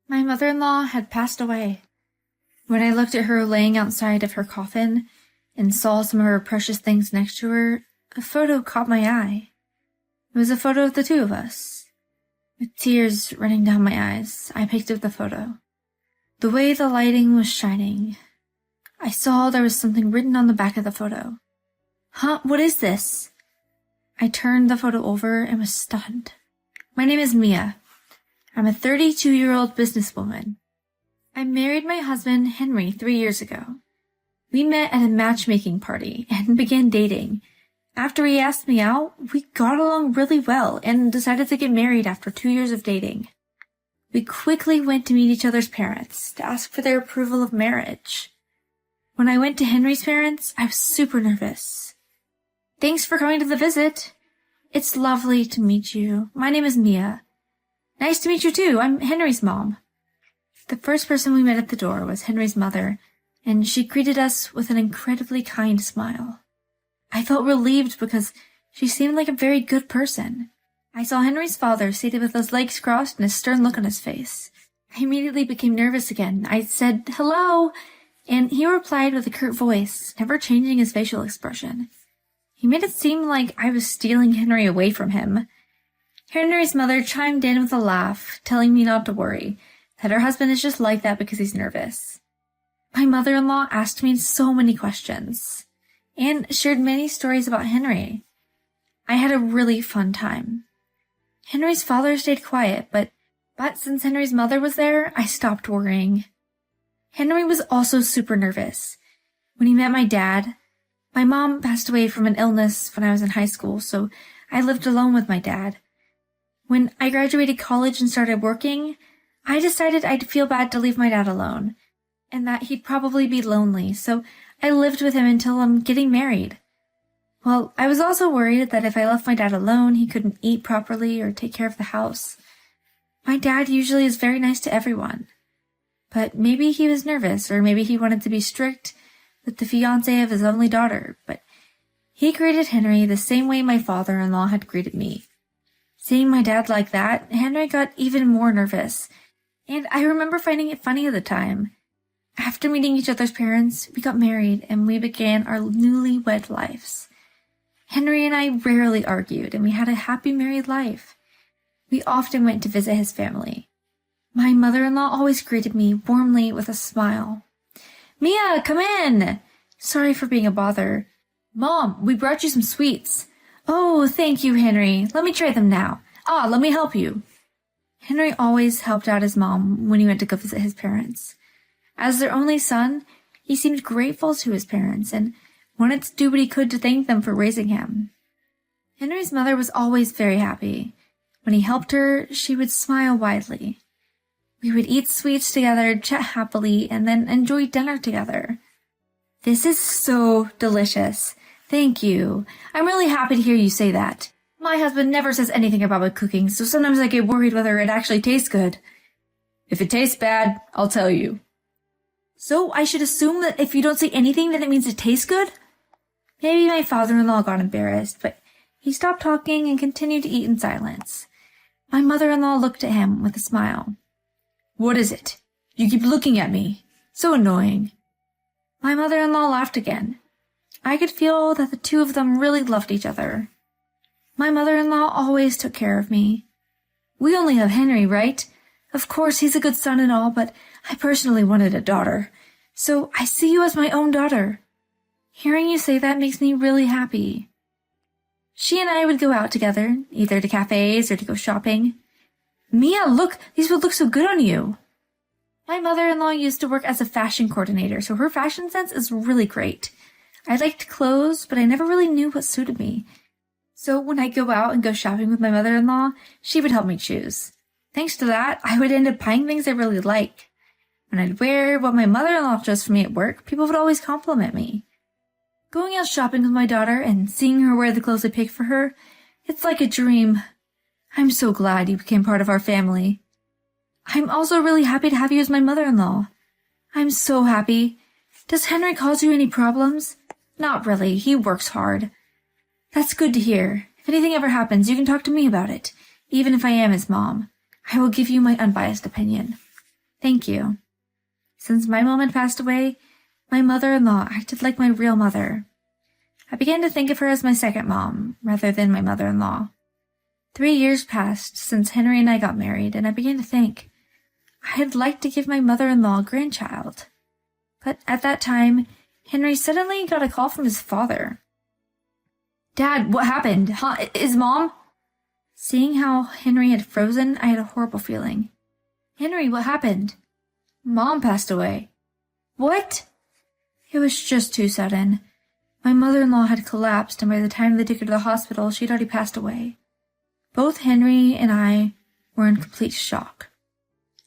My mother-in-law had passed away. When I looked at her laying outside of her coffin and saw some of her precious things next to her, a photo caught my eye. It was a photo of the two of us. With tears running down my eyes, I picked up the photo. The way the lighting was shining, I saw there was something written on the back of the photo. Huh? What is this? I turned the photo over and was stunned. My name is Mia. I'm a 32-year-old businesswoman. I married my husband, Henry, 3 years ago. We met at a matchmaking party and began dating. After he asked me out, we got along really well and decided to get married after 2 years of dating. We quickly went to meet each other's parents to ask for their approval of marriage. When I went to Henry's parents, I was super nervous. Thanks for coming to the visit. It's lovely to meet you. My name is Mia. Nice to meet you too. I'm Henry's mom. The first person we met at the door was Henry's mother, and she greeted us with an incredibly kind smile. I felt relieved because she seemed like a very good person. I saw Henry's father seated with his legs crossed and a stern look on his face. I immediately became nervous again. I said, "Hello," and he replied with a curt voice, never changing his facial expression. He made it seem like I was stealing Henry away from him. Henry's mother chimed in with a laugh, telling me not to worry, that her husband is just like that because he's nervous. My mother-in-law asked me so many questions, and shared many stories about Henry. I had a really fun time. Henry's father stayed quiet, but since Henry's mother was there, I stopped worrying. Henry was also super nervous. When he met my dad, my mom passed away from an illness when I was in high school, so I lived alone with my dad. When I graduated college and started working, I decided I'd feel bad to leave my dad alone, and that he'd probably be lonely, so I lived with him until I'm getting married. Well, I was also worried that if I left my dad alone, he couldn't eat properly or take care of the house. My dad usually is very nice to everyone, but maybe he was nervous, or maybe he wanted to be strict with the fiancé of his only daughter, but he greeted Henry the same way my father-in-law had greeted me. Seeing my dad like that, Henry got even more nervous, and I remember finding it funny at the time. After meeting each other's parents, we got married and we began our newlywed lives. Henry and I rarely argued, and we had a happy married life. We often went to visit his family. My mother-in-law always greeted me warmly with a smile. "Mia, come in! Sorry for being a bother. Mom, we brought you some sweets." "Oh, thank you, Henry. Let me try them now. Let me help you." Henry always helped out his mom when he went to go visit his parents. As their only son, he seemed grateful to his parents and wanted to do what he could to thank them for raising him. Henry's mother was always very happy. When he helped her, she would smile widely. We would eat sweets together, chat happily, and then enjoy dinner together. "This is so delicious. Thank you. I'm really happy to hear you say that. My husband never says anything about my cooking, so sometimes I get worried whether it actually tastes good." "If it tastes bad, I'll tell you." "So I should assume that if you don't say anything, then it means it tastes good?" Maybe my father-in-law got embarrassed, but he stopped talking and continued to eat in silence. My mother-in-law looked at him with a smile. "What is it? You keep looking at me. So annoying." My mother-in-law laughed again. I could feel that the two of them really loved each other. My mother-in-law always took care of me. "We only have Henry, right? Of course, he's a good son and all, but I personally wanted a daughter. So I see you as my own daughter. Hearing you say that makes me really happy." She and I would go out together, either to cafes or to go shopping. "Mia, look, these would look so good on you." My mother-in-law used to work as a fashion coordinator, so her fashion sense is really great. I liked clothes, but I never really knew what suited me. So when I'd go out and go shopping with my mother-in-law, she would help me choose. Thanks to that, I would end up buying things I really like. When I'd wear what my mother-in-law chose for me at work, people would always compliment me. Going out shopping with my daughter and seeing her wear the clothes I picked for her, it's like a dream. I'm so glad you became part of our family. I'm also really happy to have you as my mother-in-law. I'm so happy. Does Henry cause you any problems? Not really. He works hard. That's good to hear. If anything ever happens, you can talk to me about it, even if I am his mom. I will give you my unbiased opinion. Thank you. Since my mom had passed away, my mother-in-law acted like my real mother. I began to think of her as my second mom, rather than my mother-in-law. 3 years passed since Henry and I got married, and I began to think I'd like to give my mother-in-law a grandchild. But at that time, Henry suddenly got a call from his father. "Dad, what happened? Huh? Is Mom?" Seeing how Henry had frozen, I had a horrible feeling. "Henry, what happened?" "Mom passed away." "What?" It was just too sudden. My mother-in-law had collapsed, and by the time they took her to the hospital, she'd already passed away. Both Henry and I were in complete shock.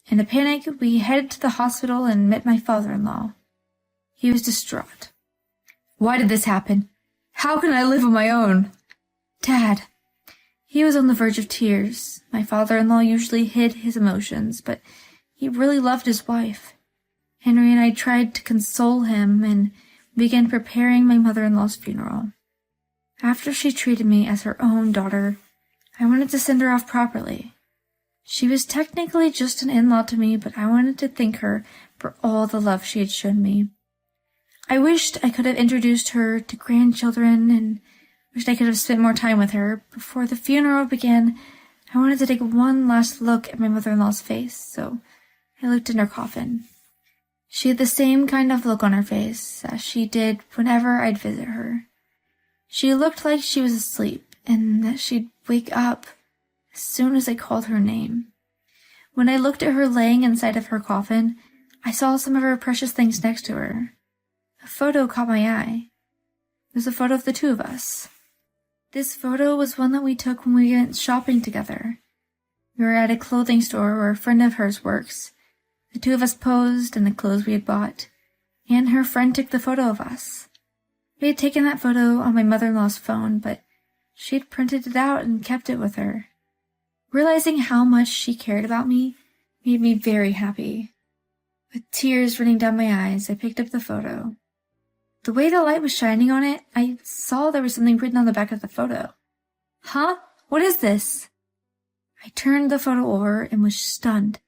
In a panic, we headed to the hospital and met my father-in-law. He was distraught. "Why did this happen? How can I live on my own?" "Dad." He was on the verge of tears. My father-in-law usually hid his emotions, but he really loved his wife. Henry and I tried to console him and began preparing my mother-in-law's funeral. After she treated me as her own daughter, I wanted to send her off properly. She was technically just an in-law to me, but I wanted to thank her for all the love she had shown me. I wished I could have introduced her to grandchildren and wished I could have spent more time with her. Before the funeral began, I wanted to take one last look at my mother-in-law's face, so I looked in her coffin. She had the same kind of look on her face as she did whenever I'd visit her. She looked like she was asleep and that she'd wake up as soon as I called her name. When I looked at her laying inside of her coffin, I saw some of her precious things next to her. A photo caught my eye. It was a photo of the two of us. This photo was one that we took when we went shopping together. We were at a clothing store where a friend of hers works. The two of us posed in the clothes we had bought, and her friend took the photo of us. We had taken that photo on my mother-in-law's phone, but she had printed it out and kept it with her. Realizing how much she cared about me made me very happy. With tears running down my eyes, I picked up the photo. The way the light was shining on it, I saw there was something written on the back of the photo. "Huh? What is this?" I turned the photo over and was stunned.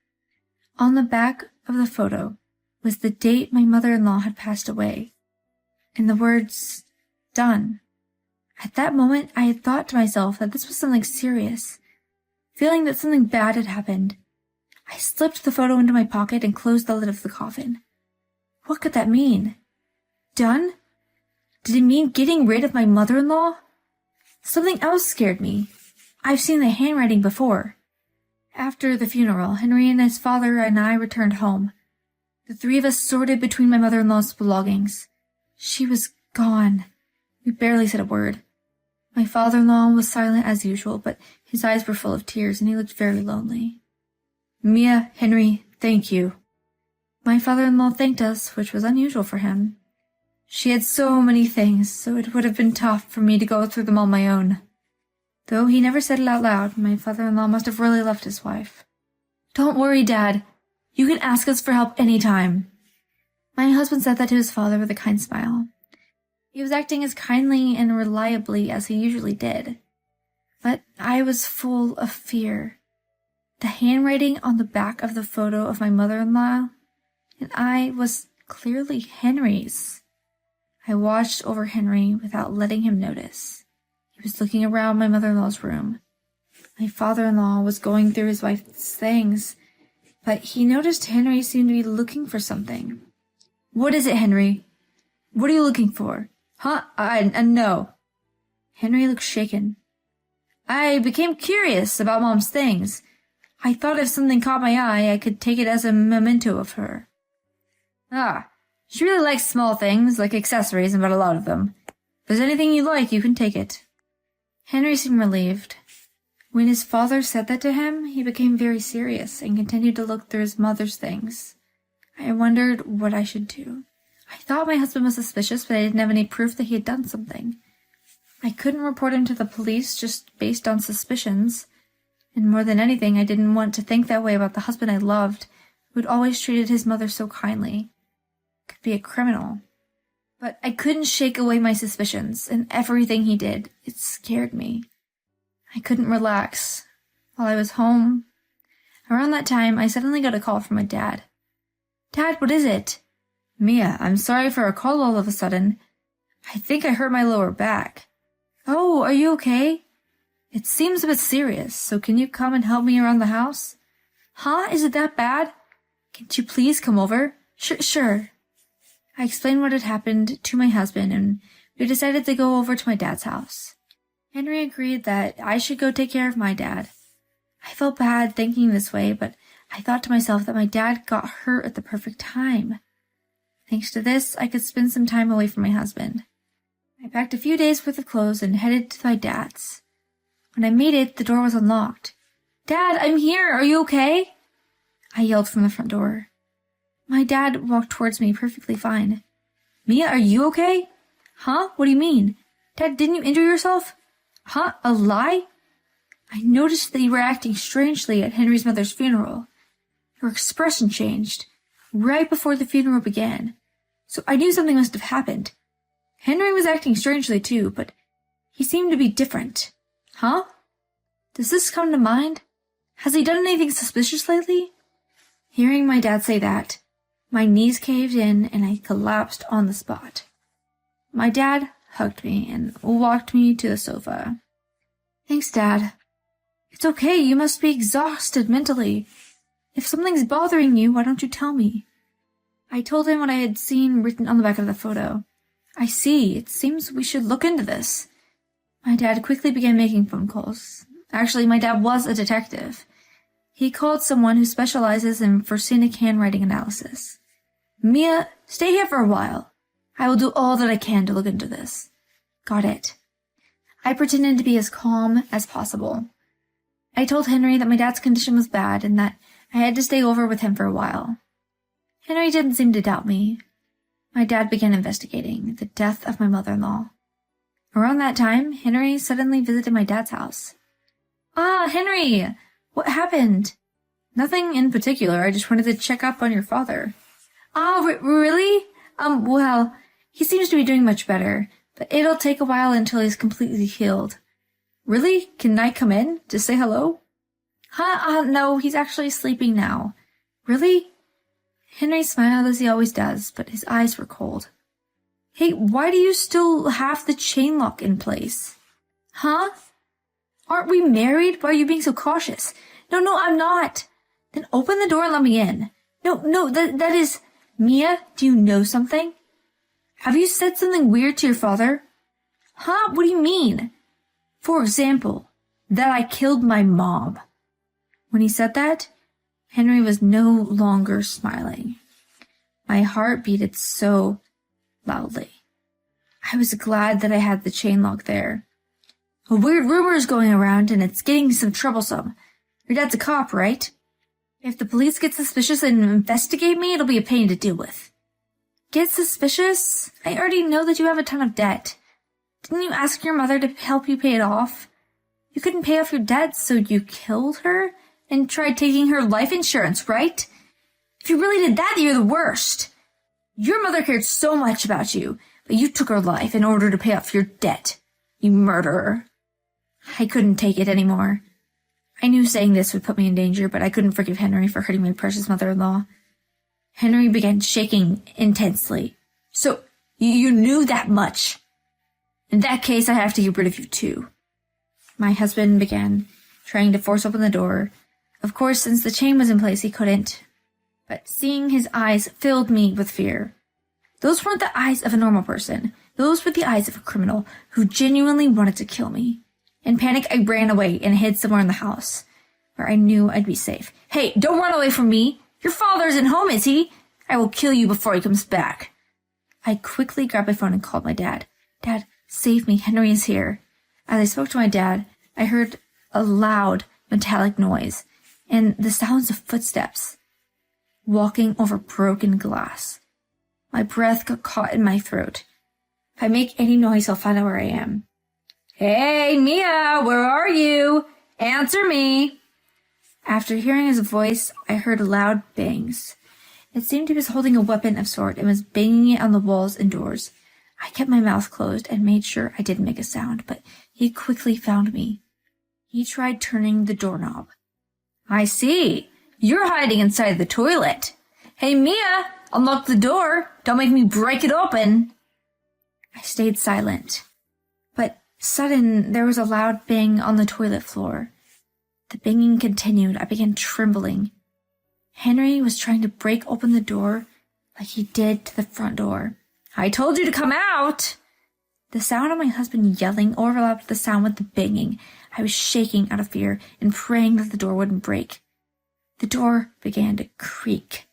On the back of the photo was the date my mother-in-law had passed away, and the words, "Done." At that moment, I had thought to myself that this was something serious. Feeling that something bad had happened, I slipped the photo into my pocket and closed the lid of the coffin. What could that mean? Done? Did it mean getting rid of my mother-in-law? Something else scared me. I've seen the handwriting before. After the funeral, Henry and his father and I returned home. The three of us sorted between my mother-in-law's belongings. She was gone. We barely said a word. My father-in-law was silent as usual, but his eyes were full of tears and he looked very lonely. "Mia, Henry, thank you." My father-in-law thanked us, which was unusual for him. She had so many things, so it would have been tough for me to go through them on my own. Though he never said it out loud, my father-in-law must have really loved his wife. "Don't worry, Dad. You can ask us for help any time." My husband said that to his father with a kind smile. He was acting as kindly and reliably as he usually did. But I was full of fear. The handwriting on the back of the photo of my mother-in-law and I was clearly Henry's. I watched over Henry without letting him notice. He was looking around my mother-in-law's room. My father-in-law was going through his wife's things, but he noticed Henry seemed to be looking for something. "What is it, Henry? What are you looking for?" "Huh? No." Henry looked shaken. "I became curious about Mom's things. I thought if something caught my eye, I could take it as a memento of her." "Ah, she really likes small things, like accessories, and about a lot of them. If there's anything you like, you can take it." Henry seemed relieved. When his father said that to him, he became very serious and continued to look through his mother's things. I wondered what I should do. I thought my husband was suspicious, but I didn't have any proof that he had done something. I couldn't report him to the police just based on suspicions. And more than anything, I didn't want to think that way about the husband I loved, who had always treated his mother so kindly. Could be a criminal. But I couldn't shake away my suspicions, and everything he did, it scared me. I couldn't relax. While I was home, around that time, I suddenly got a call from my dad. Dad, what is it? Mia, I'm sorry for a call all of a sudden. I think I hurt my lower back. Oh, are you okay? It seems a bit serious, so can you come and help me around the house? Huh? Is it that bad? Can't you please come over? Sure. I explained what had happened to my husband, and we decided to go over to my dad's house. Henry agreed that I should go take care of my dad. I felt bad thinking this way, but I thought to myself that my dad got hurt at the perfect time. Thanks to this, I could spend some time away from my husband. I packed a few days' worth of clothes and headed to my dad's. When I made it, the door was unlocked. Dad, I'm here. Are you okay? I yelled from the front door. My dad walked towards me perfectly fine. Mia, are you okay? Huh? What do you mean? Dad, didn't you injure yourself? Huh? A lie? I noticed that you were acting strangely at Henry's mother's funeral. Your expression changed right before the funeral began, so I knew something must have happened. Henry was acting strangely too, but he seemed to be different. Huh? Does this come to mind? Has he done anything suspicious lately? Hearing my dad say that, my knees caved in and I collapsed on the spot. My dad hugged me and walked me to the sofa. Thanks, Dad. It's okay, you must be exhausted mentally. If something's bothering you, why don't you tell me? I told him what I had seen written on the back of the photo. I see, it seems we should look into this. My dad quickly began making phone calls. Actually, my dad was a detective. He called someone who specializes in forensic handwriting analysis. Mia, stay here for a while. I will do all that I can to look into this. Got it. I pretended to be as calm as possible. I told Henry that my dad's condition was bad and that I had to stay over with him for a while. Henry didn't seem to doubt me. My dad began investigating the death of my mother-in-law. Around that time, Henry suddenly visited my dad's house. Ah, Henry! What happened? Nothing in particular. I just wanted to check up on your father. Ah, really? Well, he seems to be doing much better, but it'll take a while until he's completely healed. Really? Can I come in to say hello? No, he's actually sleeping now. Really? Henry smiled as he always does, but his eyes were cold. Hey, why do you still have the chain lock in place? Huh? Aren't we married? Why are you being so cautious? No, I'm not. Then open the door and let me in. No, that is... Mia, do you know something? Have you said something weird to your father? Huh? What do you mean? For example, that I killed my mom. When he said that, Henry was no longer smiling. My heart beat so loudly. I was glad that I had the chain lock there. A weird rumor is going around and it's getting some troublesome. Your dad's a cop, right? If the police get suspicious and investigate me, it'll be a pain to deal with. Get suspicious? I already know that you have a ton of debt. Didn't you ask your mother to help you pay it off? You couldn't pay off your debt, so you killed her and tried taking her life insurance, right? If you really did that, you're the worst. Your mother cared so much about you, but you took her life in order to pay off your debt. You murderer. I couldn't take it anymore. I knew saying this would put me in danger, but I couldn't forgive Henry for hurting my precious mother-in-law. Henry began shaking intensely. So, you knew that much? In that case, I have to get rid of you too. My husband began trying to force open the door. Of course, since the chain was in place, he couldn't. But seeing his eyes filled me with fear. Those weren't the eyes of a normal person. Those were the eyes of a criminal who genuinely wanted to kill me. In panic, I ran away and hid somewhere in the house, where I knew I'd be safe. Hey, don't run away from me! Your father isn't home, is he? I will kill you before he comes back. I quickly grabbed my phone and called my dad. Dad, save me, Henry is here. As I spoke to my dad, I heard a loud, metallic noise, and the sounds of footsteps walking over broken glass. My breath got caught in my throat. If I make any noise, he'll find out where I am. Hey, Mia, where are you? Answer me. After hearing his voice, I heard loud bangs. It seemed he was holding a weapon of sort and was banging it on the walls and doors. I kept my mouth closed and made sure I didn't make a sound, but he quickly found me. He tried turning the doorknob. I see. You're hiding inside the toilet. Hey, Mia! Unlock the door! Don't make me break it open! I stayed silent. But sudden, there was a loud bang on the toilet floor. The banging continued. I began trembling. Henry was trying to break open the door like he did to the front door. I told you to come out! The sound of my husband yelling overlapped the sound with the banging. I was shaking out of fear and praying that the door wouldn't break. The door began to creak.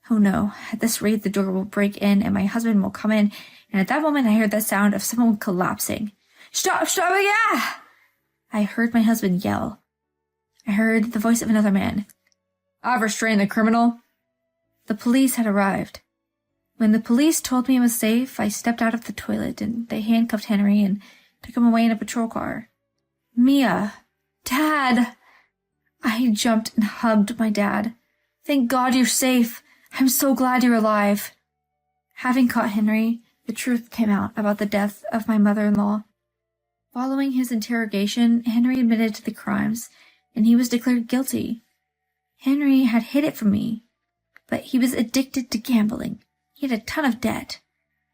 Oh no, at this rate the door will break in and my husband will come in, and at that moment I heard the sound of someone collapsing. Stop, yeah! I heard my husband yell. I heard the voice of another man. I've restrained the criminal. The police had arrived. When the police told me it was safe, I stepped out of the toilet and they handcuffed Henry and took him away in a patrol car. Mia! Dad! I jumped and hugged my dad. Thank God you're safe. I'm so glad you're alive. Having caught Henry, the truth came out about the death of my mother-in-law. Following his interrogation, Henry admitted to the crimes, and he was declared guilty. Henry had hid it from me, but he was addicted to gambling. He had a ton of debt,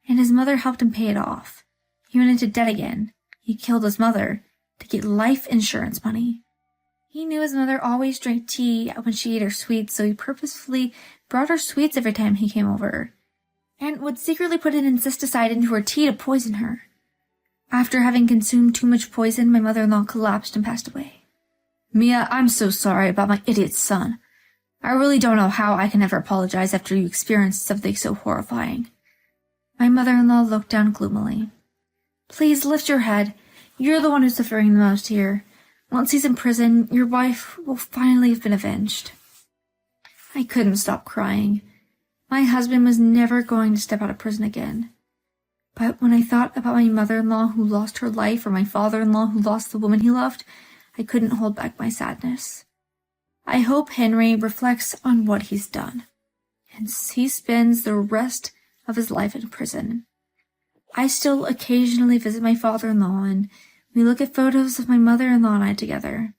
and his mother helped him pay it off. He went into debt again. He killed his mother to get life insurance money. He knew his mother always drank tea when she ate her sweets, so he purposefully brought her sweets every time he came over, and would secretly put an insecticide into her tea to poison her. After having consumed too much poison, my mother-in-law collapsed and passed away. Mia, I'm so sorry about my idiot son. I really don't know how I can ever apologize after you experienced something so horrifying. My mother-in-law looked down gloomily. Please lift your head. You're the one who's suffering the most here. Once he's in prison, your wife will finally have been avenged. I couldn't stop crying. My husband was never going to step out of prison again. But when I thought about my mother-in-law who lost her life or my father-in-law who lost the woman he loved, I couldn't hold back my sadness. I hope Henry reflects on what he's done, and he spends the rest of his life in prison. I still occasionally visit my father-in-law, and we look at photos of my mother-in-law and I together.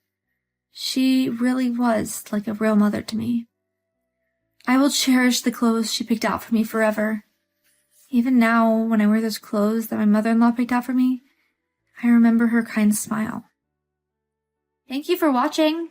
She really was like a real mother to me. I will cherish the clothes she picked out for me forever. Even now, when I wear those clothes that my mother-in-law picked out for me, I remember her kind smile. Thank you for watching.